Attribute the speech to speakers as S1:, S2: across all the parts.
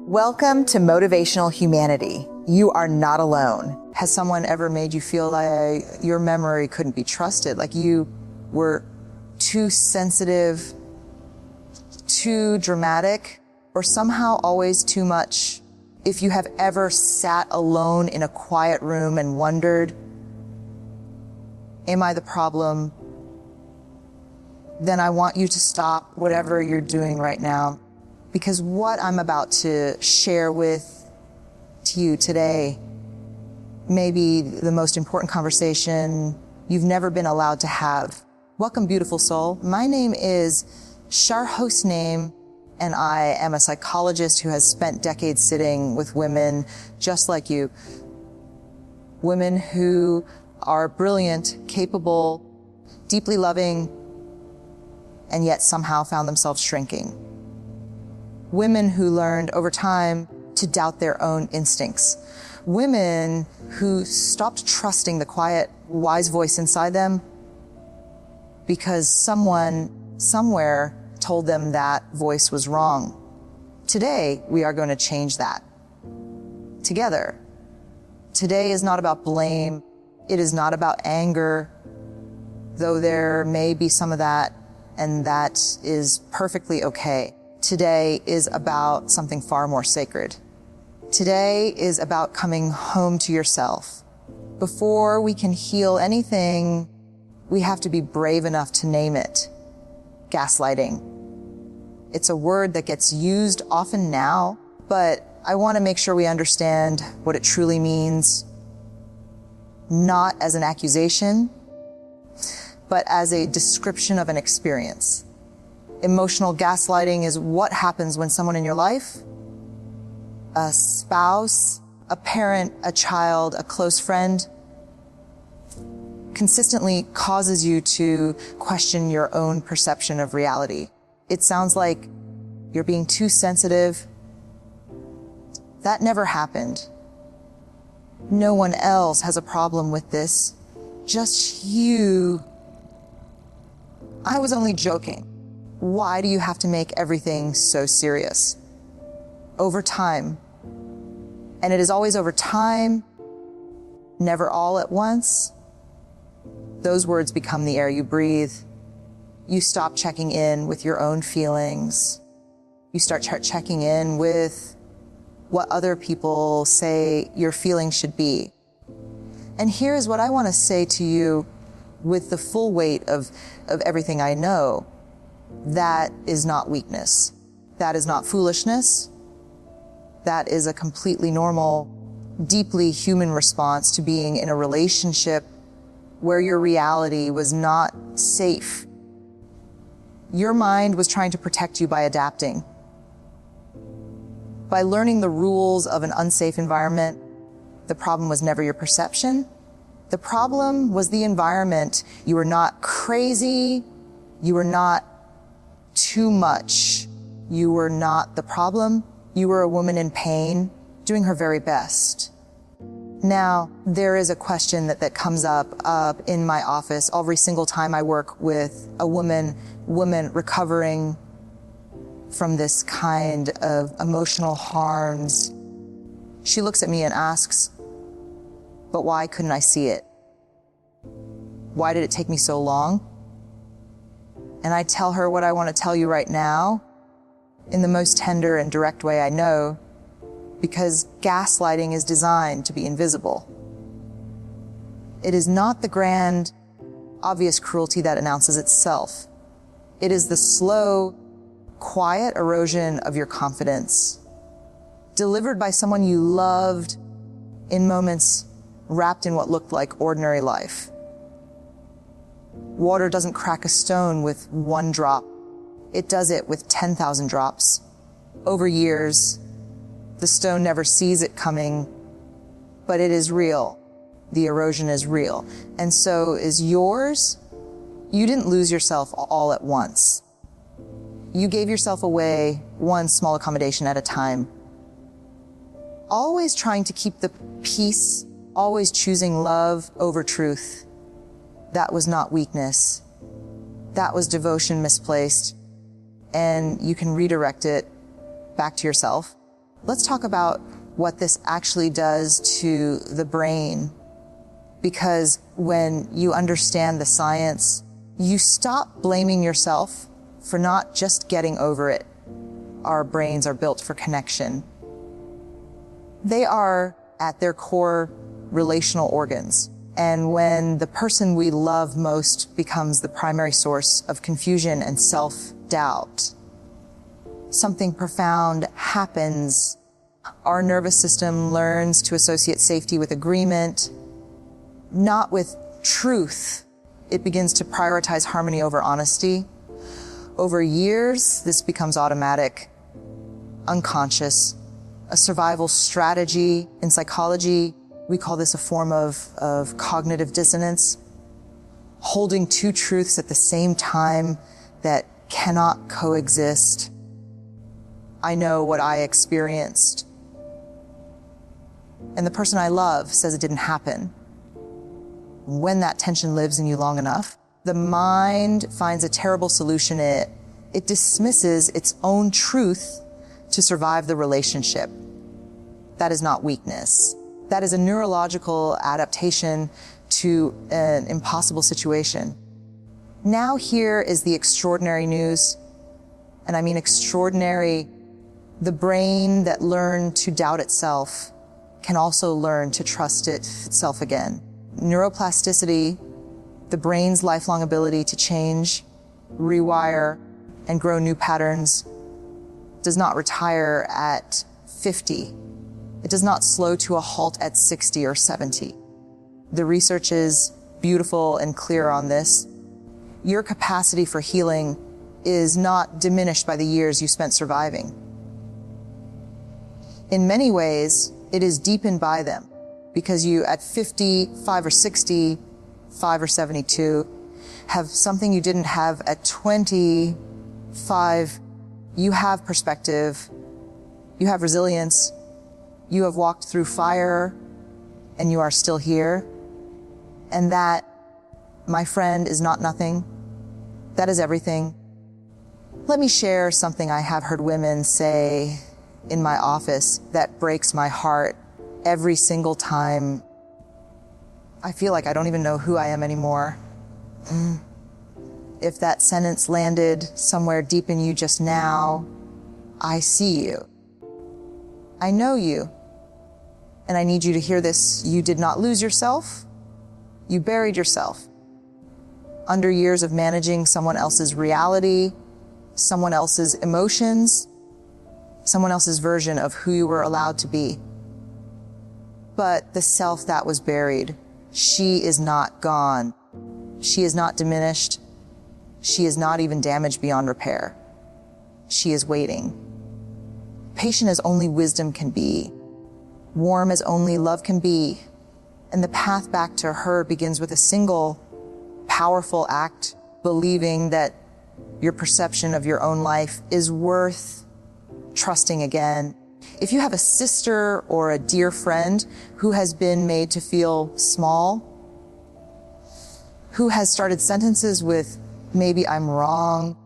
S1: Welcome to Motivational Humanity. You are not alone. Has someone ever made you feel like your memory couldn't be trusted? Like you were too sensitive, too dramatic, or somehow always too much? If you have ever sat alone in a quiet room and wondered, am I the problem? Then I want you to stop whatever you're doing right now. Because what I'm about to share with you today may be the most important conversation you've never been allowed to have. Welcome, beautiful soul. My name is Shar Hosnaim, and I am a psychologist who has spent decades sitting with women just like you. Women who are brilliant, capable, deeply loving, and yet somehow found themselves shrinking. Women who learned over time to doubt their own instincts. Women who stopped trusting the quiet, wise voice inside them because someone, somewhere, told them that voice was wrong. Today, we are going to change that. Together. Today is not about blame. It is not about anger, though there may be some of that, and that is perfectly okay. Today is about something far more sacred. Today is about coming home to yourself. Before we can heal anything, we have to be brave enough to name it. Gaslighting. It's a word that gets used often now, but I want to make sure we understand what it truly means, not as an accusation, but as a description of an experience. Emotional gaslighting is what happens when someone in your life, a spouse, a parent, a child, a close friend, consistently causes you to question your own perception of reality. It sounds like you're being too sensitive. That never happened. No one else has a problem with this, just you. I was only joking. Why do you have to make everything so serious? Over time. And it is always over time, never all at once. Those words become the air you breathe. You stop checking in with your own feelings. You start checking in with what other people say your feelings should be. And here is what I want to say to you with the full weight of everything I know. That is not weakness. That is not foolishness. That is a completely normal, deeply human response to being in a relationship where your reality was not safe. Your mind was trying to protect you by adapting. By learning the rules of an unsafe environment, the problem was never your perception. The problem was the environment. You were not crazy. You were not too much. You were not the problem. You were a woman in pain, doing her very best. Now, there is a question that comes up in my office every single time I work with a woman recovering from this kind of emotional harms. She looks at me and asks, but why couldn't I see it? Why did it take me so long? And I tell her what I want to tell you right now in the most tender and direct way I know, because gaslighting is designed to be invisible. It is not the grand, obvious cruelty that announces itself. It is the slow, quiet erosion of your confidence, delivered by someone you loved in moments wrapped in what looked like ordinary life. Water doesn't crack a stone with one drop. It does it with 10,000 drops. Over years, the stone never sees it coming, but it is real. The erosion is real. And so is yours. You didn't lose yourself all at once. You gave yourself away one small accommodation at a time. Always trying to keep the peace, always choosing love over truth. That was not weakness. That was devotion misplaced. And you can redirect it back to yourself Let's talk about what this actually does to the brain, because when you understand the science, you stop blaming yourself for not just getting over it. Our brains are built for connection. They are, at their core, relational organs. And when the person we love most becomes the primary source of confusion and self-doubt, something profound happens. Our nervous system learns to associate safety with agreement, not with truth. It begins to prioritize harmony over honesty. Over years, this becomes automatic, unconscious, a survival strategy. In psychology, we call this a form of cognitive dissonance, holding two truths at the same time that cannot coexist. I know what I experienced, and the person I love says it didn't happen. When that tension lives in you long enough, the mind finds a terrible solution. It dismisses its own truth to survive the relationship. That is not weakness. That is a neurological adaptation to an impossible situation. Now here is the extraordinary news, and I mean extraordinary. The brain that learned to doubt itself can also learn to trust itself again. Neuroplasticity, the brain's lifelong ability to change, rewire, and grow new patterns, does not retire at 50. It does not slow to a halt at 60 or 70. The research is beautiful and clear on this. Your capacity for healing is not diminished by the years you spent surviving. In many ways, it is deepened by them, because you at 55 or 60, 5 or 72, have something you didn't have at 25. You have perspective, you have resilience, you have walked through fire, and you are still here. And that, my friend, is not nothing. That is everything. Let me share something I have heard women say in my office that breaks my heart every single time. I feel like I don't even know who I am anymore. If that sentence landed somewhere deep in you just now, I see you. I know you. And I need you to hear this. You did not lose yourself. You buried yourself under years of managing someone else's reality, someone else's emotions, someone else's version of who you were allowed to be. But the self that was buried, she is not gone. She is not diminished. She is not even damaged beyond repair. She is waiting. Patient as only wisdom can be. Warm as only love can be. And the path back to her begins with a single powerful act, believing that your perception of your own life is worth trusting again. If you have a sister or a dear friend who has been made to feel small, who has started sentences with, maybe I'm wrong,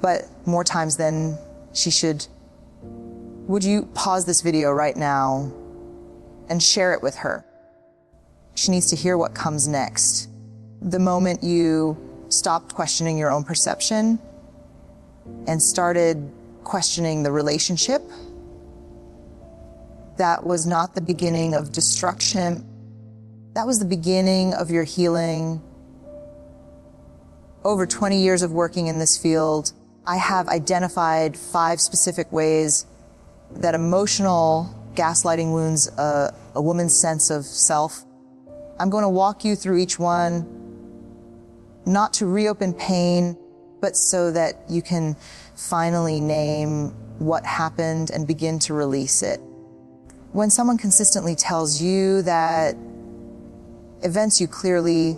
S1: but more times than she should, would you pause this video right now and share it with her? She needs to hear what comes next. The moment you stopped questioning your own perception and started questioning the relationship, that was not the beginning of destruction. That was the beginning of your healing. Over 20 years of working in this field, I have identified 5 specific ways that emotional gaslighting wounds a woman's sense of self. I'm going to walk you through each one, not to reopen pain, but so that you can finally name what happened and begin to release it. When someone consistently tells you that events you clearly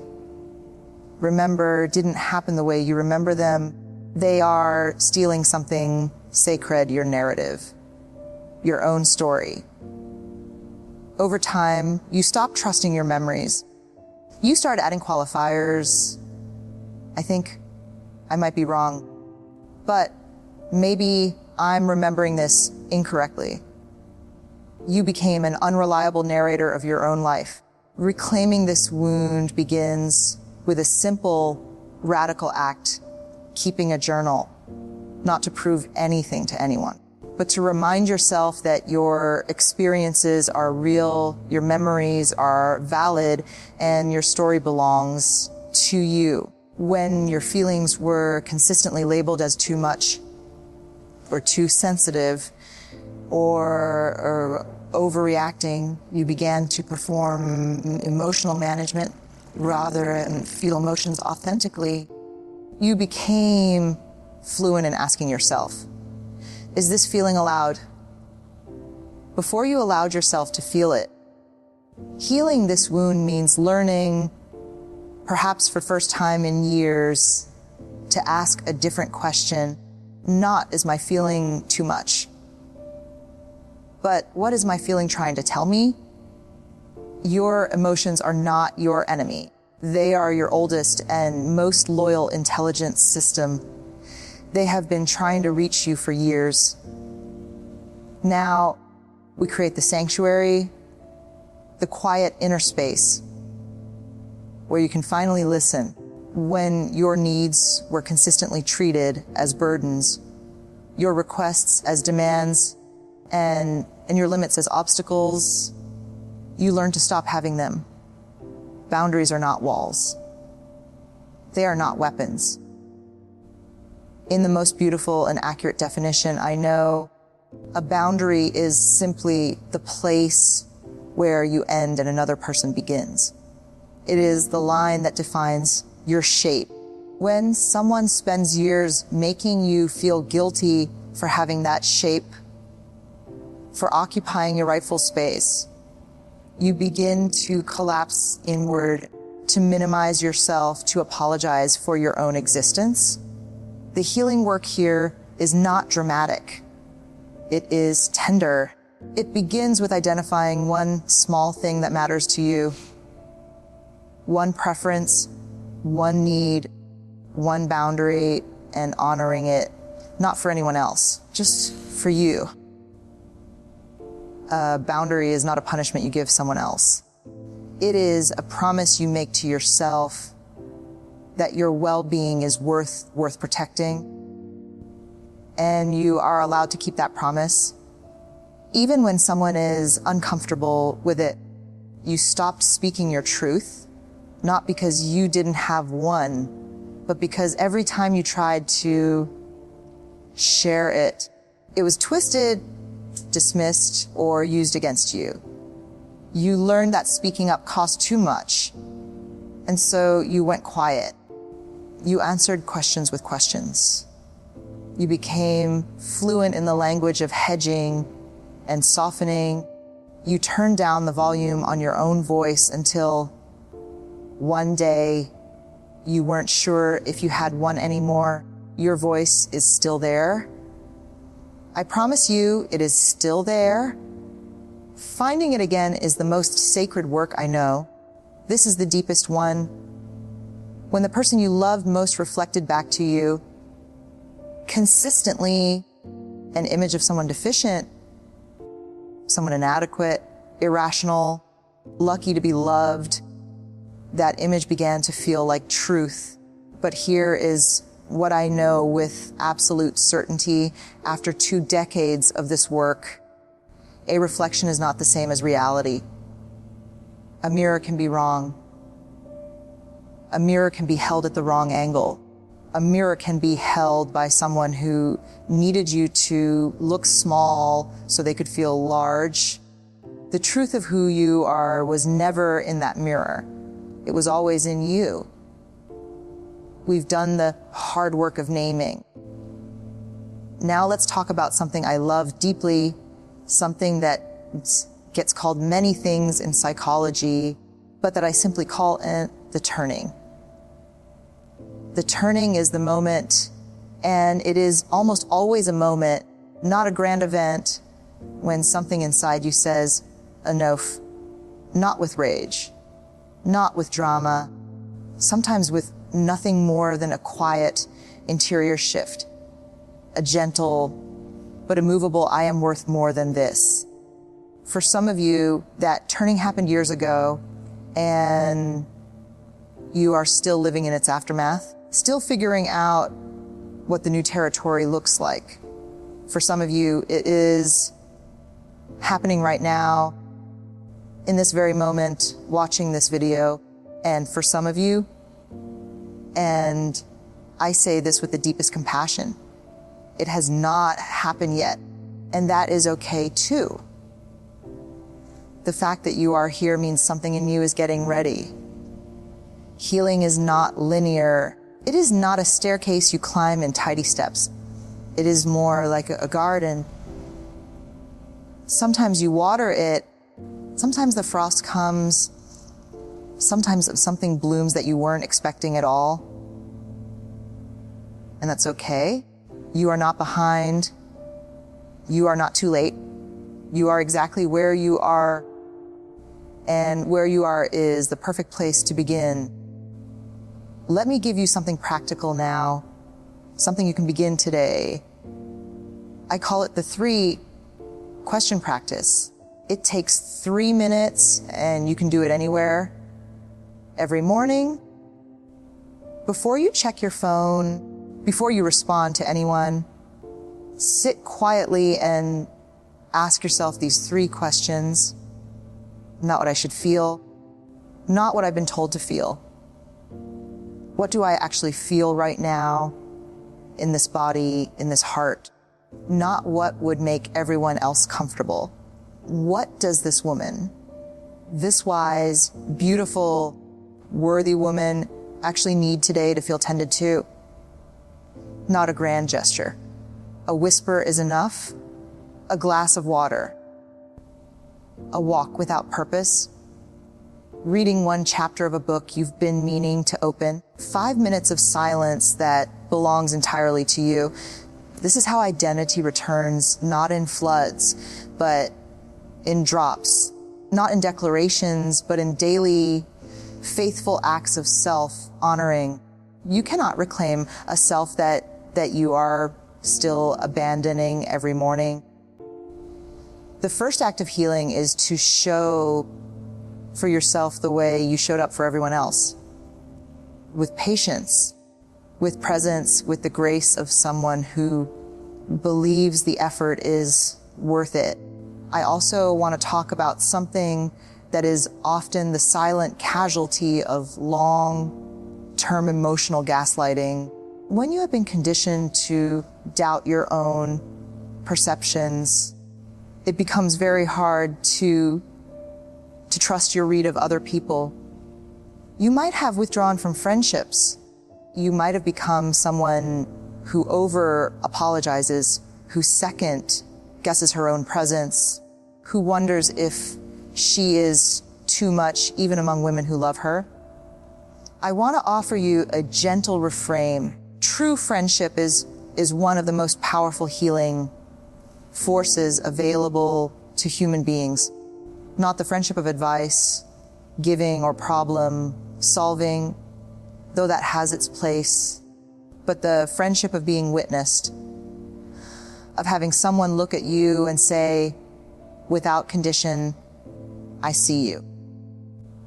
S1: remember didn't happen the way you remember them, they are stealing something sacred, your narrative, your own story. Over time, you stop trusting your memories. You start adding qualifiers. I think I might be wrong, but maybe I'm remembering this incorrectly. You became an unreliable narrator of your own life. Reclaiming this wound begins with a simple, radical act, keeping a journal, not to prove anything to anyone, but to remind yourself that your experiences are real, your memories are valid, and your story belongs to you. When your feelings were consistently labeled as too much, or too sensitive, or overreacting, you began to perform emotional management rather than feel emotions authentically. You became fluent in asking yourself, is this feeling allowed? Before you allowed yourself to feel it. Healing this wound means learning, perhaps for first time in years, to ask a different question. Not, is my feeling too much? But what is my feeling trying to tell me? Your emotions are not your enemy. They are your oldest and most loyal intelligence system. They have been trying to reach you for years. Now, we create the sanctuary, the quiet inner space, where you can finally listen. When your needs were consistently treated as burdens, your requests as demands, and your limits as obstacles, you learn to stop having them. Boundaries are not walls. They are not weapons. In the most beautiful and accurate definition I know, a boundary is simply the place where you end and another person begins. It is the line that defines your shape. When someone spends years making you feel guilty for having that shape, for occupying your rightful space, you begin to collapse inward, to minimize yourself, to apologize for your own existence. The healing work here is not dramatic. It is tender. It begins with identifying one small thing that matters to you, one preference, one need, one boundary, and honoring it, not for anyone else, just for you. A boundary is not a punishment you give someone else. It is a promise you make to yourself that your well-being is worth protecting, and you are allowed to keep that promise. Even when someone is uncomfortable with it, you stop speaking your truth, not because you didn't have one, but because every time you tried to share it, it was twisted, dismissed, or used against you. You learned that speaking up cost too much, and so you went quiet. You answered questions with questions. You became fluent in the language of hedging and softening. You turned down the volume on your own voice until one day you weren't sure if you had one anymore. Your voice is still there. I promise you, it is still there. Finding it again is the most sacred work I know. This is the deepest one. When the person you loved most reflected back to you, consistently, an image of someone deficient, someone inadequate, irrational, lucky to be loved, that image began to feel like truth. But here is what I know with absolute certainty after 2 decades of this work. A reflection is not the same as reality. A mirror can be wrong. A mirror can be held at the wrong angle. A mirror can be held by someone who needed you to look small so they could feel large. The truth of who you are was never in that mirror. It was always in you. We've done the hard work of naming. Now let's talk about something I love deeply, something that gets called many things in psychology, but that I simply call it the turning. The turning is the moment, and it is almost always a moment, not a grand event, when something inside you says, enough, not with rage, not with drama, sometimes with nothing more than a quiet interior shift, a gentle but immovable I am worth more than this. For some of you, that turning happened years ago and you are still living in its aftermath, still figuring out what the new territory looks like. For some of you, it is happening right now, in this very moment, watching this video. And for some of you, and I say this with the deepest compassion, it has not happened yet, and that is okay too. The fact that you are here means something in you is getting ready. Healing is not linear. It is not a staircase you climb in tidy steps. It is more like a garden. Sometimes you water it, sometimes the frost comes, sometimes something blooms that you weren't expecting at all. And that's okay. You are not behind. You are not too late. You are exactly where you are, and where you are is the perfect place to begin. Let me give you something practical now, something you can begin today. I call it the 3-question practice. It takes 3 minutes, and you can do it anywhere. Every morning, before you check your phone, before you respond to anyone, sit quietly and ask yourself these 3 questions. Not what I should feel, not what I've been told to feel. What do I actually feel right now in this body, in this heart? Not what would make everyone else comfortable. What does this woman, this wise, beautiful, worthy woman actually need today to feel tended to? Not a grand gesture. A whisper is enough. A glass of water. A walk without purpose. Reading 1 chapter of a book you've been meaning to open. 5 minutes of silence that belongs entirely to you. This is how identity returns, not in floods, but in drops. Not in declarations, but in daily, faithful acts of self-honoring. You cannot reclaim a self that you are still abandoning every morning. The first act of healing is to show for yourself the way you showed up for everyone else. With patience, with presence, with the grace of someone who believes the effort is worth it. I also want to talk about something that is often the silent casualty of long-term emotional gaslighting. When you have been conditioned to doubt your own perceptions, it becomes very hard to trust your read of other people. You might have withdrawn from friendships. You might have become someone who over-apologizes, who second guesses her own presence, who wonders if she is too much even among women who love her. I want to offer you a gentle reframe. True friendship is one of the most powerful healing forces available to human beings. Not the friendship of advice, giving, or problem solving, though that has its place, but the friendship of being witnessed, of having someone look at you and say, without condition, I see you.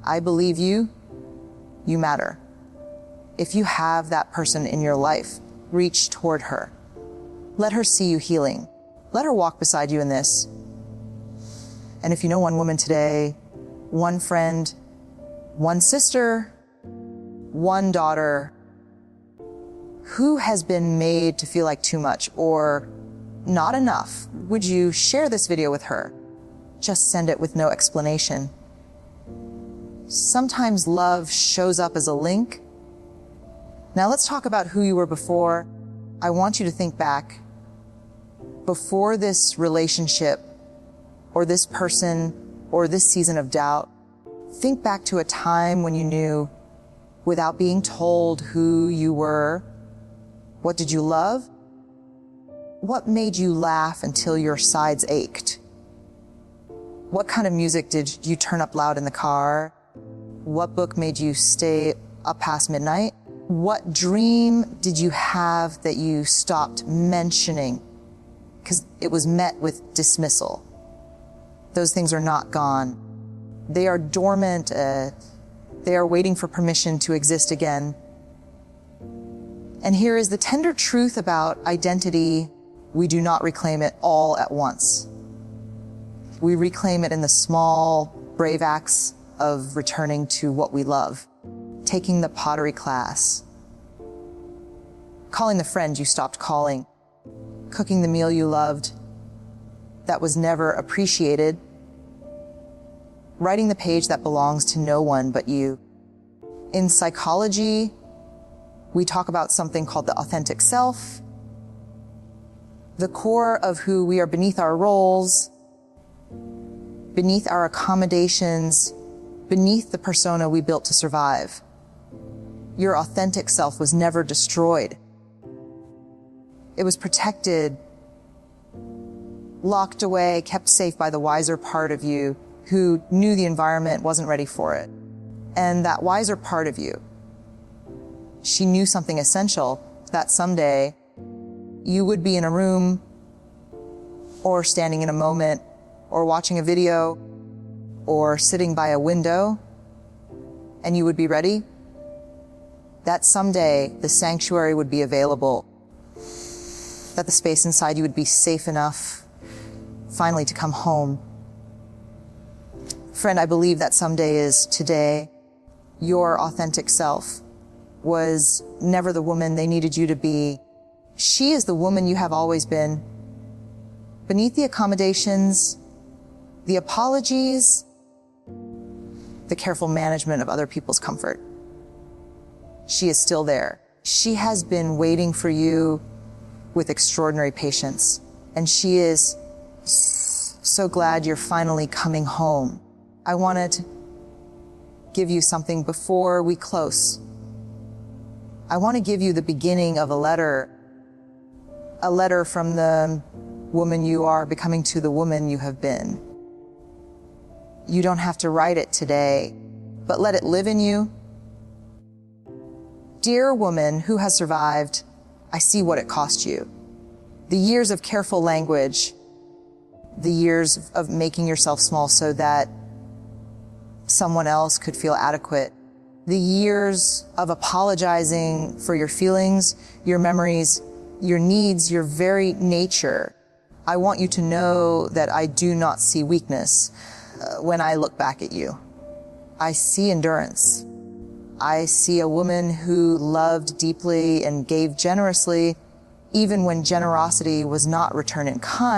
S1: I believe you. You matter. If you have that person in your life, reach toward her. Let her see you healing. Let her walk beside you in this. And if you know one woman today, one friend, one sister, one daughter, who has been made to feel like too much or not enough, would you share this video with her? Just send it with no explanation. Sometimes love shows up as a link. Now let's talk about who you were before. I want you to think back. Before this relationship, or this person, or this season of doubt, think back to a time when you knew, without being told who you were. What did you love? What made you laugh until your sides ached? What kind of music did you turn up loud in the car? What book made you stay up past midnight? What dream did you have that you stopped mentioning because it was met with dismissal? Those things are not gone. They are dormant. They are waiting for permission to exist again. And here is the tender truth about identity. We do not reclaim it all at once. We reclaim it in the small, brave acts of returning to what we love. Taking the pottery class. Calling the friend you stopped calling. Cooking the meal you loved that was never appreciated. Writing the page that belongs to no one but you. In psychology, we talk about something called the authentic self, the core of who we are beneath our roles, beneath our accommodations, beneath the persona we built to survive. Your authentic self was never destroyed. It was protected, locked away, kept safe by the wiser part of you who knew the environment wasn't ready for it. And that wiser part of you, she knew something essential, that someday you would be in a room or standing in a moment or watching a video or sitting by a window and you would be ready. That someday the sanctuary would be available, that the space inside you would be safe enough finally to come home. Friend, I believe that someday is today. Your authentic self was never the woman they needed you to be. She is the woman you have always been. Beneath the accommodations, the apologies, the careful management of other people's comfort. She is still there. She has been waiting for you with extraordinary patience. And she is so glad you're finally coming home. I wanted to give you something before we close. I want to give you the beginning of a letter from the woman you are becoming to the woman you have been. You don't have to write it today, but let it live in you. Dear woman who has survived, I see what it cost you. The years of careful language, the years of making yourself small so that someone else could feel adequate, the years of apologizing for your feelings, your memories, your needs, your very nature. I want you to know that I do not see weakness when I look back at you. I see endurance. I see a woman who loved deeply and gave generously, even when generosity was not returned in kind.